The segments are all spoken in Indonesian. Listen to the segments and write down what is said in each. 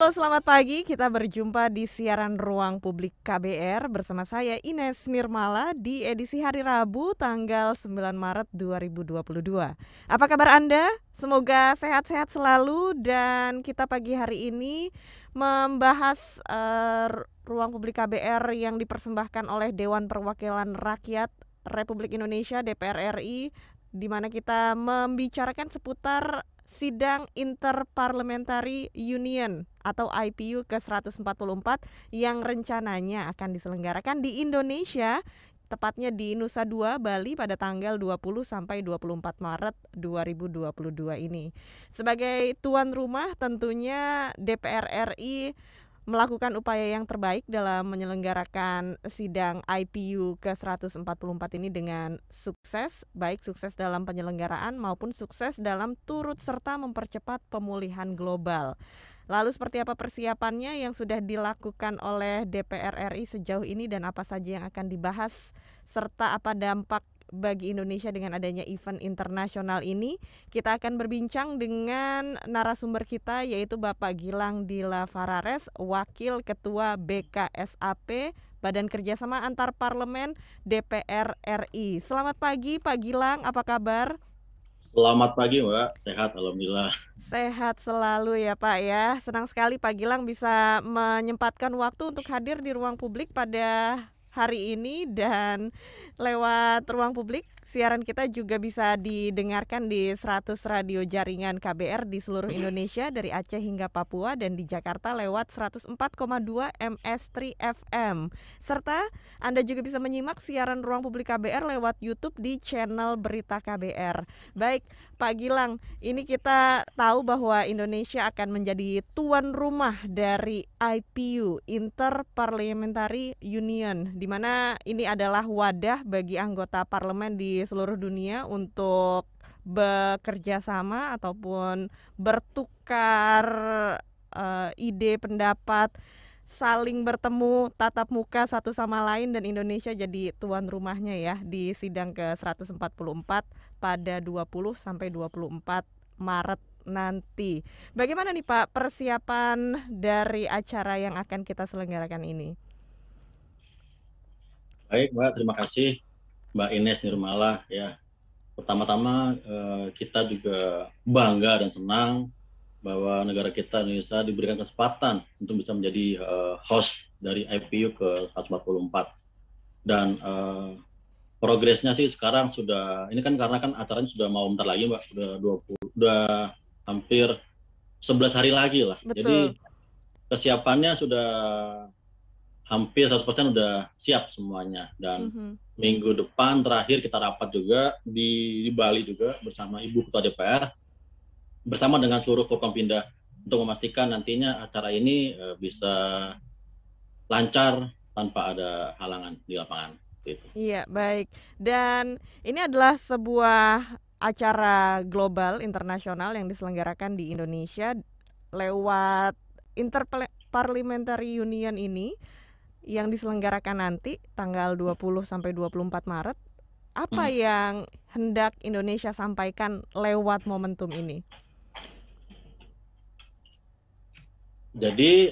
Halo, selamat pagi. Kita berjumpa di siaran Ruang Publik KBR bersama saya Ines Nirmala di edisi hari Rabu tanggal 9 Maret 2022. Apa kabar Anda? Semoga sehat-sehat selalu dan kita pagi hari ini membahas Ruang Publik KBR yang dipersembahkan oleh Dewan Perwakilan Rakyat Republik Indonesia DPR RI, di mana kita membicarakan seputar Sidang Interparliamentary Union atau IPU ke-144 yang rencananya akan diselenggarakan di Indonesia, tepatnya di Nusa Dua, Bali pada tanggal 20 sampai 24 Maret 2022 ini. Sebagai tuan rumah tentunya DPR RI melakukan upaya yang terbaik dalam menyelenggarakan sidang IPU ke-144 ini dengan sukses, baik sukses dalam penyelenggaraan maupun sukses dalam turut serta mempercepat pemulihan global. Lalu seperti apa persiapannya yang sudah dilakukan oleh DPR RI sejauh ini dan apa saja yang akan dibahas serta apa dampak bagi Indonesia dengan adanya event internasional ini? Kita akan berbincang dengan narasumber kita yaitu Bapak Gilang Dila Farares, Wakil Ketua BKSAP Badan Kerjasama Antar Parlemen DPR RI. Selamat pagi Pak Gilang, apa kabar? Selamat pagi Mbak, sehat Alhamdulillah. Sehat selalu ya Pak ya. Senang sekali Pak Gilang bisa menyempatkan waktu untuk hadir di ruang publik pada hari ini dan lewat ruang publik siaran kita juga bisa didengarkan di 100 radio jaringan KBR di seluruh Indonesia dari Aceh hingga Papua dan di Jakarta lewat 104,2 MS3 FM. Serta Anda juga bisa menyimak siaran ruang publik KBR lewat YouTube di channel Berita KBR. Baik, Pak Gilang, ini kita tahu bahwa Indonesia akan menjadi tuan rumah dari IPU, Interparliamentary Union, di mana ini adalah wadah bagi anggota parlemen di seluruh dunia untuk bekerja sama ataupun bertukar ide, pendapat, saling bertemu tatap muka satu sama lain dan Indonesia jadi tuan rumahnya ya di sidang ke-144 pada 20 sampai 24 Maret nanti. Bagaimana nih Pak persiapan dari acara yang akan kita selenggarakan ini? Baik Mbak, terima kasih Mbak Ines Nirmala ya. Pertama-tama kita juga bangga dan senang bahwa negara kita Indonesia diberikan kesempatan untuk bisa menjadi host dari IPU ke-144 dan progresnya sih sekarang sudah ini kan karena kan acaranya sudah mau bentar lagi Mbak, udah hampir 11 hari lagi lah. Betul. Jadi kesiapannya sudah hampir 100% udah siap semuanya dan Mhm. minggu depan terakhir kita rapat juga di Bali juga bersama Ibu Ketua DPR bersama dengan seluruh Forkompinda untuk memastikan nantinya acara ini bisa lancar tanpa ada halangan di lapangan gitu. Iya, baik. Dan ini adalah sebuah acara global internasional yang diselenggarakan di Indonesia lewat Interparliamentary Union ini yang diselenggarakan nanti tanggal 20 sampai 24 Maret. Apa Hmm. yang hendak Indonesia sampaikan lewat momentum ini? Jadi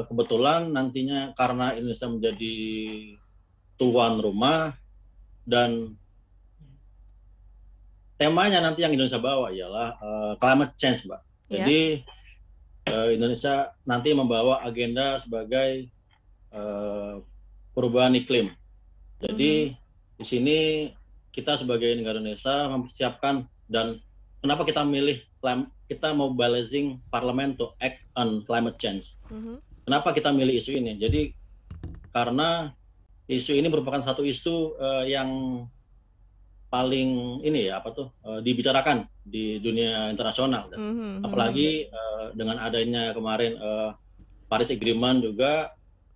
kebetulan nantinya karena Indonesia menjadi tuan rumah dan temanya nanti yang Indonesia bawa ialah climate change, Mbak. Ya. Jadi Indonesia nanti membawa agenda sebagai perubahan iklim. Mhm. Jadi di sini kita sebagai negara Indonesia mempersiapkan dan kenapa kita milih kita mobilizing parlemen to act on climate change. Mhm. Kenapa kita milih isu ini? Jadi karena isu ini merupakan satu isu yang paling ini ya dibicarakan di dunia internasional. Mhm. Mhm. Apalagi dengan adanya kemarin Paris Agreement juga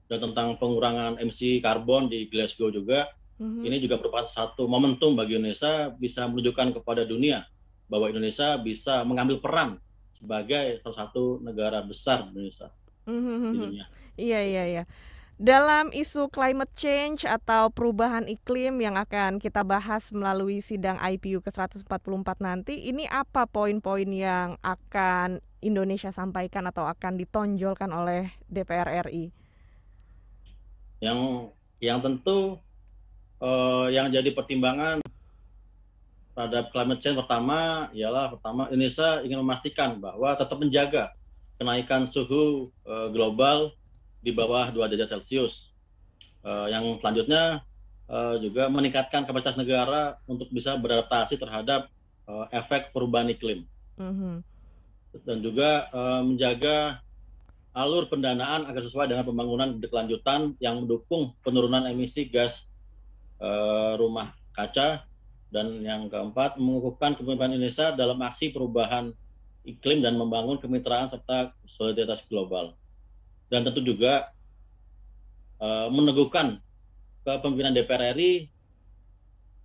dan tentang pengurangan emisi karbon di Glasgow juga, Mhm. ini juga merupakan satu momentum bagi Indonesia bisa menunjukkan kepada dunia bahwa Indonesia bisa mengambil peran sebagai salah satu negara besar Indonesia Mhm. di Mhm. dunia. Iya, Gitu. iya, iya. Dalam isu climate change atau perubahan iklim yang akan kita bahas melalui sidang IPU ke-144 nanti, ini apa poin-poin yang akan Indonesia sampaikan atau akan ditonjolkan oleh DPR RI? Yang tentu yang jadi pertimbangan terhadap climate change pertama Indonesia ingin memastikan bahwa tetap menjaga kenaikan suhu global di bawah 2 derajat Celcius. Yang selanjutnya juga meningkatkan kapasitas negara untuk bisa beradaptasi terhadap efek perubahan iklim. Dan juga menjaga alur pendanaan agar sesuai dengan pembangunan berkelanjutan yang mendukung penurunan emisi gas rumah kaca. Dan yang keempat, mengukuhkan kepemimpinan Indonesia dalam aksi perubahan iklim dan membangun kemitraan serta solidaritas global. Dan tentu juga meneguhkan kepemimpinan DPR RI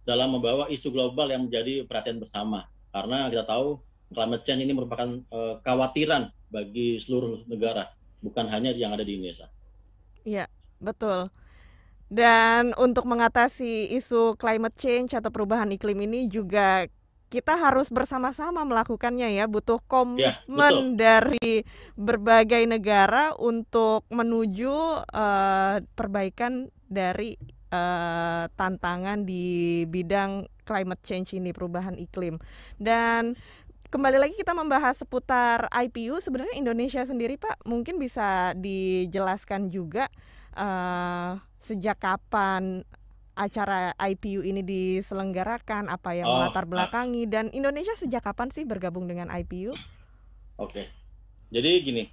dalam membawa isu global yang menjadi perhatian bersama. Karena kita tahu climate change ini merupakan kekhawatiran bagi seluruh negara, bukan hanya yang ada di Indonesia. Iya, betul. Dan untuk mengatasi isu climate change atau perubahan iklim ini juga kita harus bersama-sama melakukannya ya, butuh komitmen dari berbagai negara untuk menuju perbaikan dari tantangan di bidang climate change ini, perubahan iklim. Dan kembali lagi kita membahas seputar IPU, sebenarnya Indonesia sendiri Pak, mungkin bisa dijelaskan juga sejak kapan acara IPU ini diselenggarakan, apa yang melatar belakangi, dan Indonesia sejak kapan sih bergabung dengan IPU? Oke, jadi gini,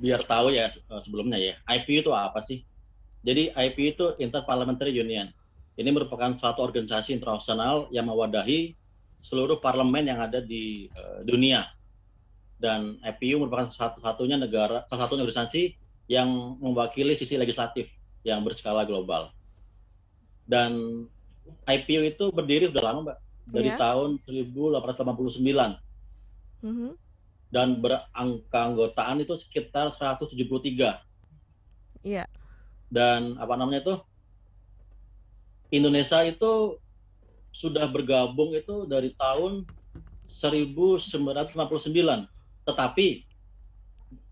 biar tahu ya sebelumnya ya, IPU itu apa sih? Jadi IPU itu Interparliamentary Union. Ini merupakan suatu organisasi internasional yang mewadahi seluruh parlemen yang ada di dunia. Dan IPU merupakan salah satu organisasi yang mewakili sisi legislatif yang berskala global. Dan IPU itu berdiri sudah lama, Mbak, dari tahun 1889. Dan beranggotaan itu sekitar 173. Iya. Dan Indonesia itu sudah bergabung itu dari tahun 1959. Tetapi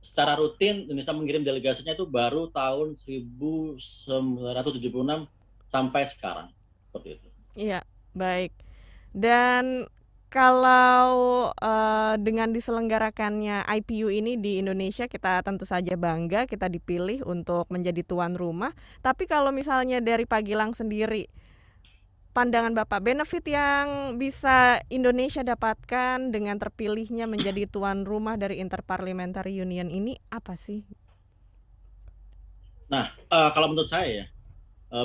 secara rutin Indonesia mengirim delegasinya itu baru tahun 1976 sampai sekarang, seperti itu. Iya, baik. Dan kalau dengan diselenggarakannya IPU ini di Indonesia, kita tentu saja bangga kita dipilih untuk menjadi tuan rumah. Tapi kalau misalnya dari Pak Gilang sendiri, pandangan Bapak, benefit yang bisa Indonesia dapatkan dengan terpilihnya menjadi tuan rumah dari Interparliamentary Union ini apa sih? Nah, kalau menurut saya ya,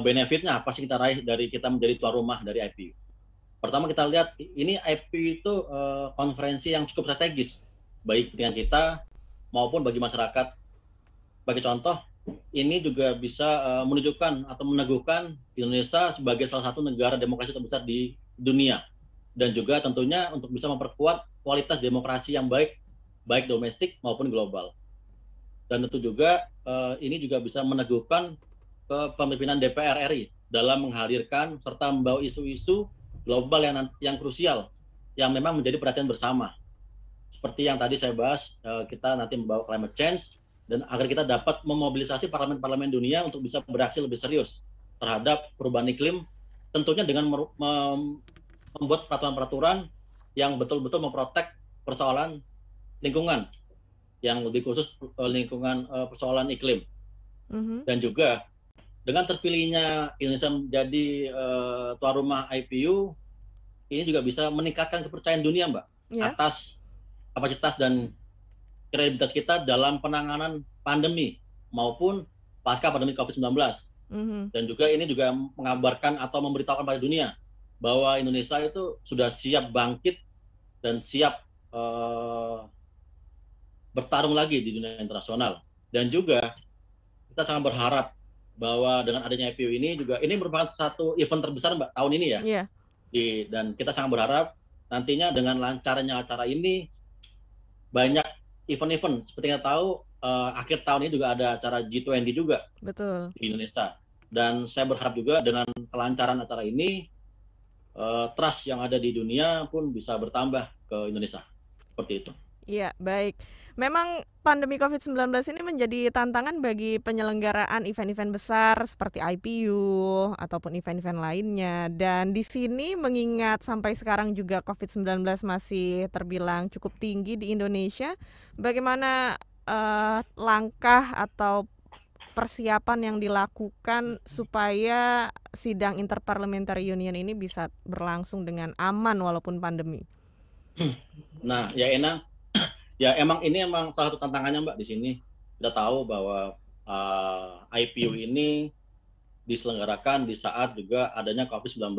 benefitnya apa sih kita raih dari kita menjadi tuan rumah dari IPU? Pertama kita lihat, ini IPU itu konferensi yang cukup strategis, baik dengan kita maupun bagi masyarakat. Bagi contoh, ini juga bisa menunjukkan atau meneguhkan Indonesia sebagai salah satu negara demokrasi terbesar di dunia. Dan juga tentunya untuk bisa memperkuat kualitas demokrasi yang baik domestik maupun global. Dan tentu juga ini juga bisa meneguhkan kepemimpinan DPR RI dalam menghadirkan serta membawa isu-isu global yang krusial, yang memang menjadi perhatian bersama. Seperti yang tadi saya bahas, kita nanti membawa climate change, dan agar kita dapat memobilisasi parlemen-parlemen dunia untuk bisa beraksi lebih serius terhadap perubahan iklim, tentunya dengan membuat peraturan-peraturan yang betul-betul memprotek persoalan lingkungan, yang lebih khusus lingkungan persoalan iklim. Dan juga dengan terpilihnya Indonesia menjadi tuan rumah IPU, ini juga bisa meningkatkan kepercayaan dunia, Mbak, atas kapasitas dan kredibilitas kita dalam penanganan pandemi maupun pasca pandemi COVID-19. Dan juga ini juga mengabarkan atau memberitahukan pada dunia bahwa Indonesia itu sudah siap bangkit dan siap bertarung lagi di dunia internasional. Dan juga kita sangat berharap bahwa dengan adanya IPU ini juga, ini merupakan satu event terbesar, Mbak, tahun ini ya. Dan kita sangat berharap nantinya dengan lancarnya acara ini banyak event-event. Seperti yang kita tahu, akhir tahun ini juga ada acara G20 juga. Betul. Di Indonesia. Dan saya berharap juga dengan kelancaran acara ini, trust yang ada di dunia pun bisa bertambah ke Indonesia. Seperti itu. Iya, baik. Memang pandemi COVID-19 ini menjadi tantangan bagi penyelenggaraan event-event besar seperti IPU ataupun event-event lainnya. Dan di sini mengingat sampai sekarang juga COVID-19 masih terbilang cukup tinggi di Indonesia, bagaimana langkah atau persiapan yang dilakukan supaya sidang Interparliamentary Union ini bisa berlangsung dengan aman walaupun pandemi? Nah, ya Ena, ya emang salah satu tantangannya Mbak di sini. Kita tahu bahwa IPU ini diselenggarakan di saat juga adanya COVID-19.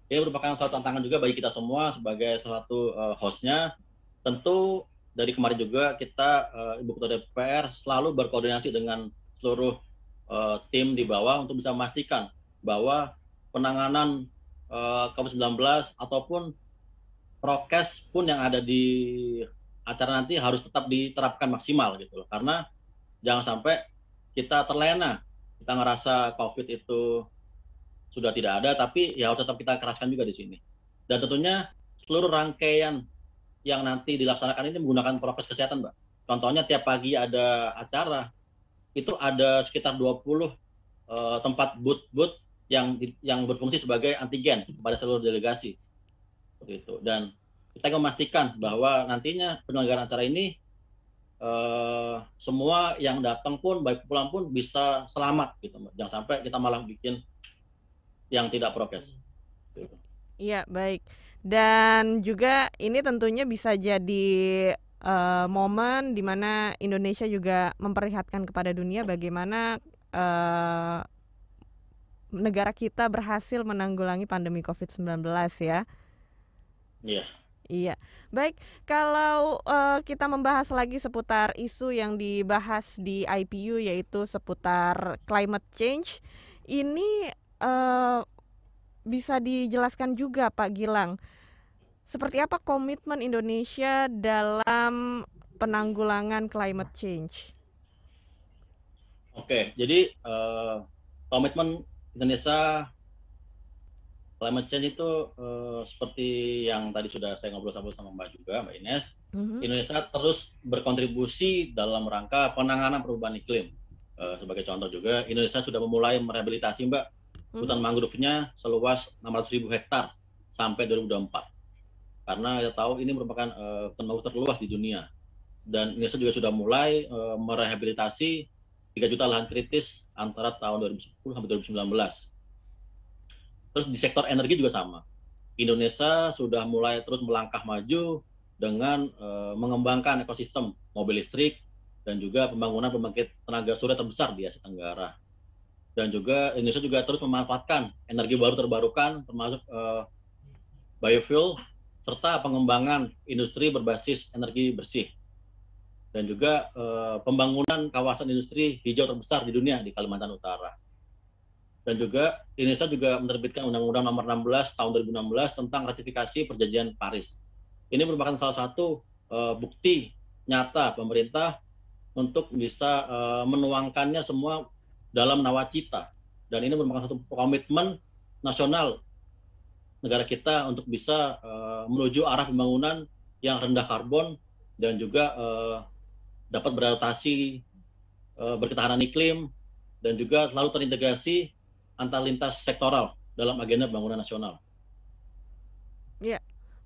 Ini merupakan suatu tantangan juga bagi kita semua sebagai salah satu hostnya. Tentu dari kemarin juga kita Ibu Ketua DPR selalu berkoordinasi dengan seluruh tim di bawah untuk bisa memastikan bahwa penanganan COVID-19 ataupun prokes pun yang ada di acara nanti harus tetap diterapkan maksimal gitu loh. Karena jangan sampai kita terlena, kita ngerasa COVID itu sudah tidak ada, tapi ya harus tetap kita keraskan juga di sini. Dan tentunya seluruh rangkaian yang nanti dilaksanakan ini menggunakan prokes kesehatan, Mbak. Contohnya tiap pagi ada acara, itu ada sekitar 20 tempat booth yang berfungsi sebagai antigen kepada seluruh delegasi. Seperti itu. Dan kita ingin memastikan bahwa nantinya penyelenggaraan acara ini semua yang datang pun baik pulang pun bisa selamat gitu, Mbak. Jangan sampai kita malah bikin yang tidak prokes. Gitu. Iya, baik. Dan juga ini tentunya bisa jadi momen di mana Indonesia juga memperlihatkan kepada dunia bagaimana negara kita berhasil menanggulangi pandemi COVID-19 ya. Iya. Iya, baik. Kalau kita membahas lagi seputar isu yang dibahas di IPU yaitu seputar climate change, ini bisa dijelaskan juga Pak Gilang, seperti apa komitmen Indonesia dalam penanggulangan climate change? Oke, jadi komitmen Indonesia climate change itu seperti yang tadi sudah saya ngobrol sama Mbak juga, Mbak Ines. Indonesia terus berkontribusi dalam rangka penanganan perubahan iklim. Sebagai contoh juga, Indonesia sudah memulai merehabilitasi Mbak hutan mangrove-nya seluas 600.000 hektar sampai 2024. Karena kita tahu ini merupakan hutan mangrove terluas di dunia. Dan Indonesia juga sudah mulai merehabilitasi 3 juta lahan kritis antara tahun 2010 sampai 2019. Terus di sektor energi juga sama. Indonesia sudah mulai terus melangkah maju dengan mengembangkan ekosistem mobil listrik dan juga pembangunan pembangkit tenaga surya terbesar di Asia Tenggara. Dan juga Indonesia juga terus memanfaatkan energi baru terbarukan termasuk biofuel serta pengembangan industri berbasis energi bersih. Dan juga pembangunan kawasan industri hijau terbesar di dunia di Kalimantan Utara. Dan juga Indonesia juga menerbitkan Undang-Undang Nomor 16 Tahun 2016 tentang ratifikasi Perjanjian Paris. Ini merupakan salah satu bukti nyata pemerintah untuk bisa menuangkannya semua dalam nawacita. Dan ini merupakan satu komitmen nasional negara kita untuk bisa menuju arah pembangunan yang rendah karbon dan juga dapat beradaptasi berketahanan iklim dan juga selalu terintegrasi antar lintas sektoral dalam agenda pembangunan nasional. Ya,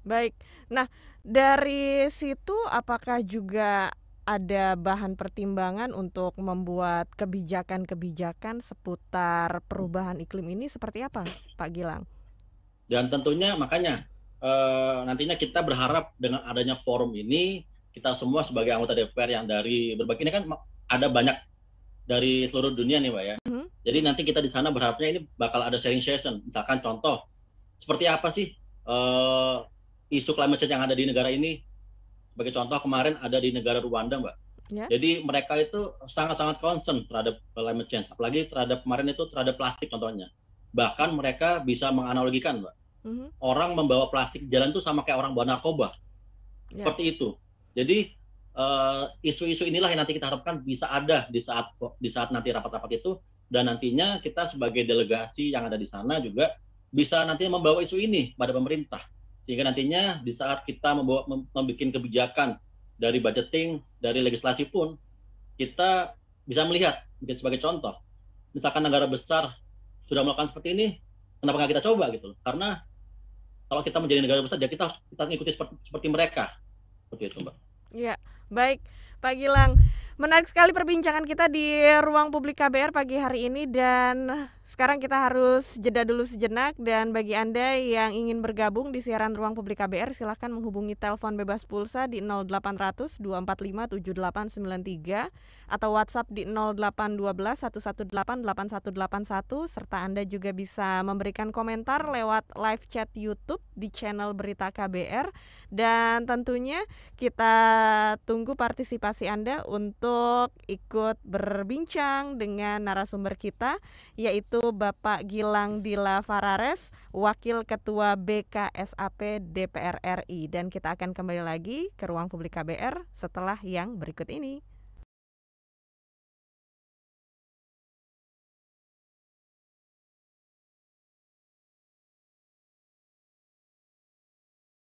baik. Nah, dari situ apakah juga ada bahan pertimbangan untuk membuat kebijakan-kebijakan seputar perubahan iklim ini seperti apa, Pak Gilang? Dan tentunya makanya nantinya kita berharap dengan adanya forum ini, kita semua sebagai anggota DPR yang dari berbagai, ini kan ada banyak dari seluruh dunia nih Mbak ya. Jadi nanti kita di sana berharapnya ini bakal ada sharing session. Misalkan contoh, seperti apa sih isu climate change yang ada di negara ini? Sebagai contoh kemarin ada di negara Rwanda Mbak. Ya. Jadi mereka itu sangat-sangat concern terhadap climate change. Apalagi terhadap kemarin itu terhadap plastik contohnya. Bahkan mereka bisa menganalogikan Mbak. Orang membawa plastik jalan itu sama kayak orang bawa narkoba. Ya. Seperti itu. Jadi isu-isu inilah yang nanti kita harapkan bisa ada di saat nanti rapat-rapat itu, dan nantinya kita sebagai delegasi yang ada di sana juga bisa nantinya membawa isu ini pada pemerintah, sehingga nantinya di saat kita membuat kebijakan dari budgeting, dari legislasi pun kita bisa melihat sebagai contoh. Misalkan negara besar sudah melakukan seperti ini, kenapa nggak kita coba gitu? Karena kalau kita menjadi negara besar, ya kita mengikuti seperti mereka, seperti itu, Mbak. Ya, baik Pak Gilang. Menarik sekali perbincangan kita di ruang publik KBR pagi hari ini, dan sekarang kita harus jeda dulu sejenak. Dan bagi Anda yang ingin bergabung di siaran ruang publik KBR, silahkan menghubungi telepon bebas pulsa di 0800 245 7893 atau WhatsApp di 0812 118 8181, serta Anda juga bisa memberikan komentar lewat live chat YouTube di channel Berita KBR. Dan tentunya kita tunggu partisipasi Anda untuk ikut berbincang dengan narasumber kita, yaitu Bapak Gilang Dila Farares, Wakil Ketua BKSAP DPR RI. Dan kita akan kembali lagi ke ruang publik KBR setelah yang berikut ini.